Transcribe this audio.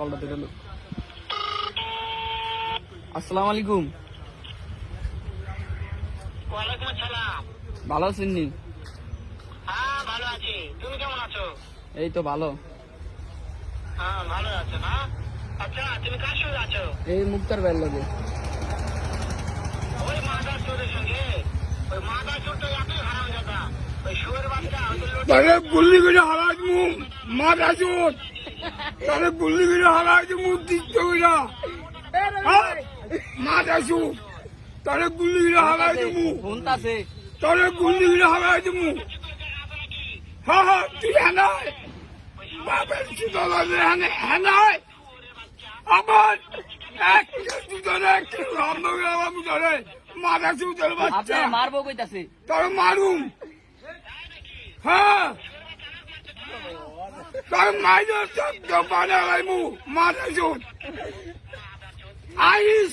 কলটা ধরে লো। আসসালামু আলাইকুম। ওয়ালাইকুম আসসালাম। ভালো আছেন নি? হ্যাঁ ভালো আছি, তুমি কেমন আছো? এই তো ভালো। হ্যাঁ ভালো আছো না? আচ্ছা তুমি কার সঙ্গে আছো? এই মুক্তার ভাইয়ের লগে। ওই মাদার চোরের সঙ্গে? ওই মাদার চোর তো এতই হারাম জাদা, ওই শুয়োর বাচ্চা তাহলে গুল্লি করে হারাই মু মাথা চোট, তাহলে গুল্লি করে হারাই মু দিচ্ছ মাথা চোট, তাহলে গুল্লি করে হারাই মু, ফোন আছে। তাহলে গুল্লি করে হারাই মু। হ্যাঁ হ্যাঁ তুই হ্যাঁ বাপের চুতা লাগে হ্যাঁ আমার মাথা চুতের আপনি বাচ্চা মারবো কইতাছে। তার মারুম। হ্যাঁ তার মাইনের শব্দ বানালাইমু মাথা চুত আইস